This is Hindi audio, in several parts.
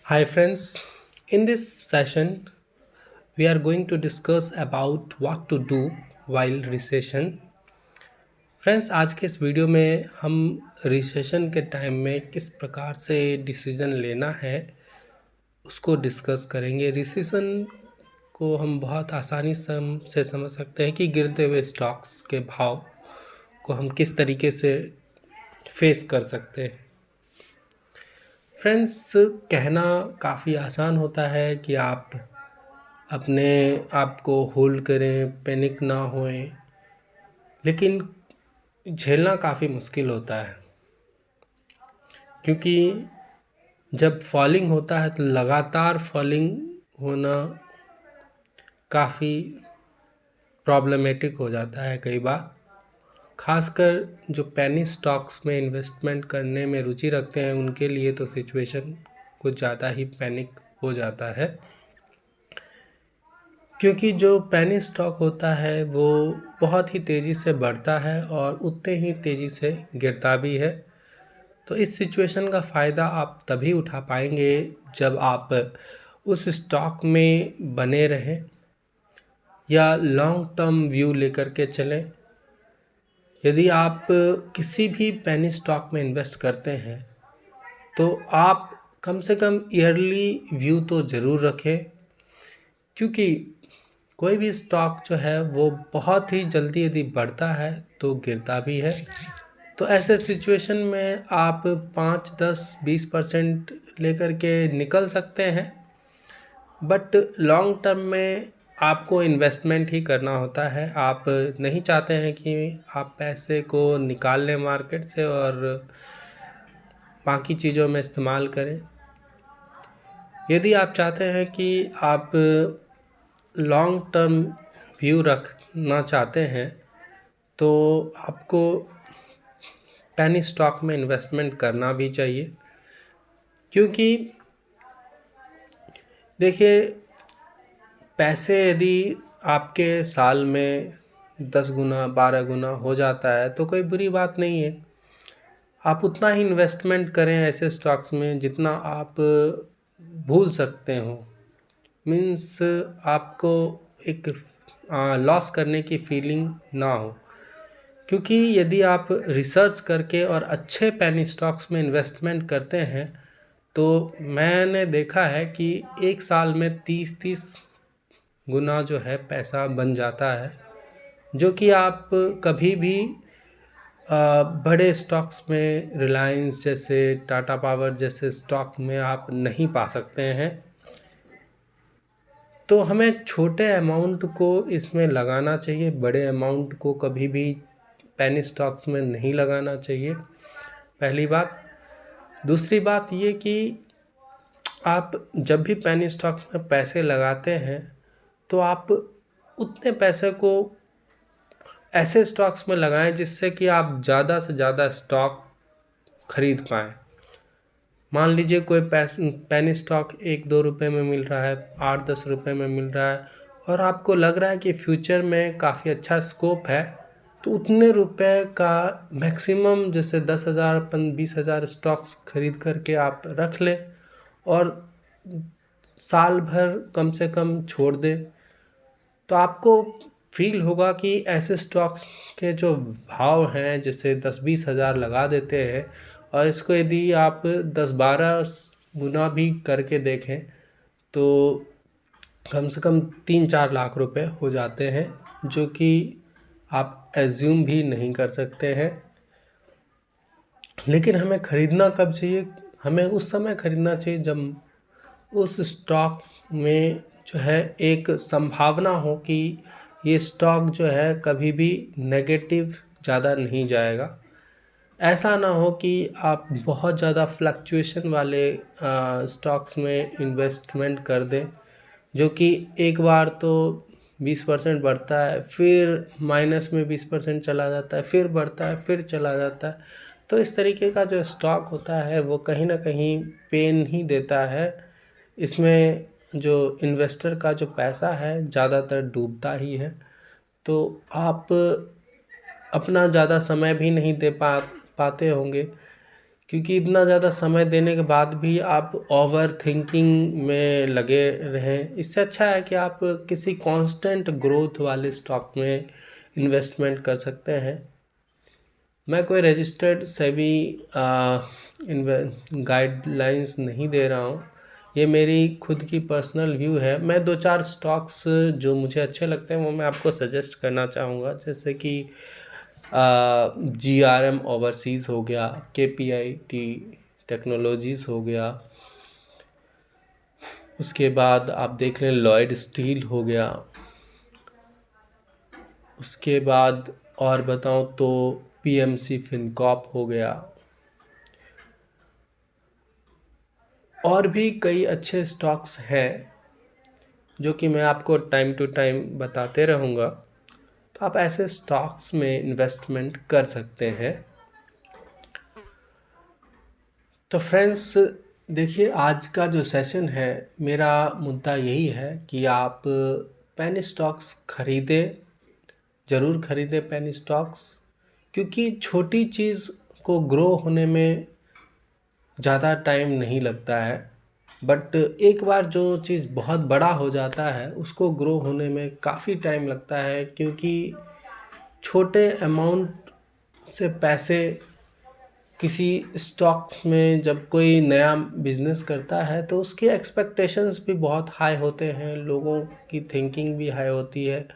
Hi friends, in this session we are going to discuss about what to do while recession. Friends, आज के इस वीडियो में हम रिसेशन के टाइम में किस प्रकार से डिसीजन लेना है उसको डिस्कस करेंगे। रिसेशन को हम बहुत आसानी से समझ सकते हैं कि गिरते हुए स्टॉक्स के भाव को हम किस तरीके से फेस कर सकते हैं। फ्रेंड्स, कहना काफ़ी आसान होता है कि आप अपने आप को होल्ड करें, पैनिक ना होएं, लेकिन झेलना काफ़ी मुश्किल होता है क्योंकि जब फॉलिंग होता है तो लगातार फॉलिंग होना काफ़ी प्रॉब्लमेटिक हो जाता है कई बार। खासकर जो पेनी स्टॉक्स में इन्वेस्टमेंट करने में रुचि रखते हैं उनके लिए तो सिचुएशन कुछ ज़्यादा ही पैनिक हो जाता है, क्योंकि जो पेनी स्टॉक होता है वो बहुत ही तेज़ी से बढ़ता है और उतने ही तेज़ी से गिरता भी है। तो इस सिचुएशन का फ़ायदा आप तभी उठा पाएंगे जब आप उस स्टॉक में बने रहें या लॉन्ग टर्म व्यू लेकर के चलें। यदि आप किसी भी पेनी स्टॉक में इन्वेस्ट करते हैं तो आप कम से कम ईयरली व्यू तो ज़रूर रखें, क्योंकि कोई भी स्टॉक जो है वो बहुत ही जल्दी यदि बढ़ता है तो गिरता भी है। तो ऐसे सिचुएशन में आप 5, 10, 20% लेकर के निकल सकते हैं, बट लॉन्ग टर्म में आपको इन्वेस्टमेंट ही करना होता है। आप नहीं चाहते हैं कि आप पैसे को निकाल लें मार्केट से और बाकी चीज़ों में इस्तेमाल करें। यदि आप चाहते हैं कि आप लॉन्ग टर्म व्यू रखना चाहते हैं तो आपको पेनी स्टॉक में इन्वेस्टमेंट करना भी चाहिए, क्योंकि देखिए, पैसे यदि आपके साल में 10 गुना 12 गुना हो जाता है तो कोई बुरी बात नहीं है। आप उतना ही इन्वेस्टमेंट करें ऐसे स्टॉक्स में जितना आप भूल सकते हो। मीन्स आपको एक लॉस करने की फीलिंग ना हो, क्योंकि यदि आप रिसर्च करके और अच्छे पेनी स्टॉक्स में इन्वेस्टमेंट करते हैं तो मैंने देखा है कि एक साल में 30-30 गुना जो है पैसा बन जाता है, जो कि आप कभी भी बड़े स्टॉक्स में रिलायंस जैसे, टाटा पावर जैसे स्टॉक में आप नहीं पा सकते हैं। तो हमें छोटे अमाउंट को इसमें लगाना चाहिए, बड़े अमाउंट को कभी भी पेनी स्टॉक्स में नहीं लगाना चाहिए, पहली बात। दूसरी बात ये कि आप जब भी पेनी स्टॉक्स में पैसे लगाते हैं तो आप उतने पैसे को ऐसे स्टॉक्स में लगाएं जिससे कि आप ज़्यादा से ज़्यादा स्टॉक खरीद पाएँ। मान लीजिए कोई पेनी स्टॉक 1-2 रुपये में मिल रहा है, 8-10 रुपये में मिल रहा है और आपको लग रहा है कि फ्यूचर में काफ़ी अच्छा स्कोप है, तो उतने रुपए का मैक्सिमम जैसे 10,000 20,000 स्टॉक्स खरीद करके आप रख लें और साल भर कम से कम छोड़ दें। तो आपको फील होगा कि ऐसे स्टॉक्स के जो भाव हैं, जैसे 10-20 हज़ार लगा देते हैं और इसको यदि आप 10-12 गुना भी करके देखें तो कम से कम 3-4 लाख रुपए हो जाते हैं, जो कि आप एज्यूम भी नहीं कर सकते हैं। लेकिन हमें ख़रीदना कब चाहिए? हमें उस समय ख़रीदना चाहिए जब उस स्टॉक में जो है एक संभावना हो कि ये स्टॉक जो है कभी भी नेगेटिव ज़्यादा नहीं जाएगा। ऐसा ना हो कि आप बहुत ज़्यादा फ्लक्चुएशन वाले स्टॉक्स में इन्वेस्टमेंट कर दें, जो कि एक बार तो 20% बढ़ता है, फिर माइनस में 20% चला जाता है, फिर बढ़ता है, फिर चला जाता है। तो इस तरीके का जो स्टॉक होता है वो कहीं ना कहीं पेन ही देता है। इसमें जो इन्वेस्टर का जो पैसा है ज़्यादातर डूबता ही है। तो आप अपना ज़्यादा समय भी नहीं दे पाते होंगे, क्योंकि इतना ज़्यादा समय देने के बाद भी आप ओवर थिंकिंग में लगे रहें। इससे अच्छा है कि आप किसी कांस्टेंट ग्रोथ वाले स्टॉक में इन्वेस्टमेंट कर सकते हैं। मैं कोई रजिस्टर्ड सेबी गाइडलाइंस नहीं दे रहा हूँ, ये मेरी खुद की पर्सनल व्यू है। मैं 2-4 स्टॉक्स जो मुझे अच्छे लगते हैं वो मैं आपको सजेस्ट करना चाहूँगा, जैसे कि GRM ओवरसीज़ हो गया, KPIT टेक्नोलॉजीज़ हो गया, उसके बाद आप देख लें लॉयड स्टील हो गया, उसके बाद और बताऊं तो PMC फिनकॉर्प हो गया, और भी कई अच्छे स्टॉक्स हैं जो कि मैं आपको टाइम टू टाइम बताते रहूँगा। तो आप ऐसे स्टॉक्स में इन्वेस्टमेंट कर सकते हैं। तो फ्रेंड्स देखिए, आज का जो सेशन है मेरा मुद्दा यही है कि आप पेनी स्टॉक्स खरीदें, ज़रूर खरीदें पेनी स्टॉक्स, क्योंकि छोटी चीज़ को ग्रो होने में ज़्यादा टाइम नहीं लगता है, बट एक बार जो चीज़ बहुत बड़ा हो जाता है उसको ग्रो होने में काफ़ी टाइम लगता है, क्योंकि छोटे अमाउंट से पैसे किसी स्टॉक्स में जब कोई नया बिजनेस करता है तो उसके एक्सपेक्टेशंस भी बहुत हाई होते हैं, लोगों की थिंकिंग भी हाई होती है,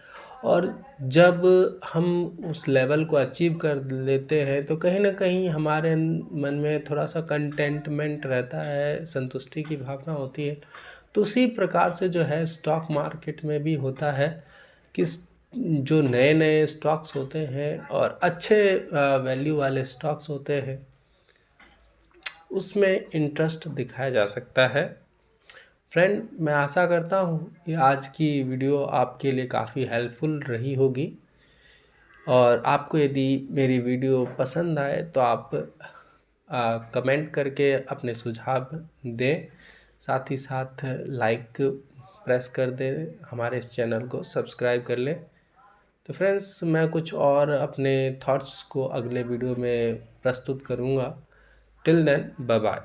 और जब हम उस लेवल को अचीव कर लेते हैं तो कहीं ना कहीं हमारे मन में थोड़ा सा कंटेंटमेंट रहता है, संतुष्टि की भावना होती है। तो उसी प्रकार से जो है स्टॉक मार्केट में भी होता है कि जो नए नए स्टॉक्स होते हैं और अच्छे वैल्यू वाले स्टॉक्स होते हैं उसमें इंटरेस्ट दिखाया जा सकता है। फ्रेंड, मैं आशा करता हूँ कि आज की वीडियो आपके लिए काफ़ी हेल्पफुल रही होगी, और आपको यदि मेरी वीडियो पसंद आए तो आप कमेंट करके अपने सुझाव दें, साथ ही साथ लाइक प्रेस कर दें, हमारे इस चैनल को सब्सक्राइब कर लें। तो फ्रेंड्स, मैं कुछ और अपने थॉट्स को अगले वीडियो में प्रस्तुत करूँगा। Till then, bye bye.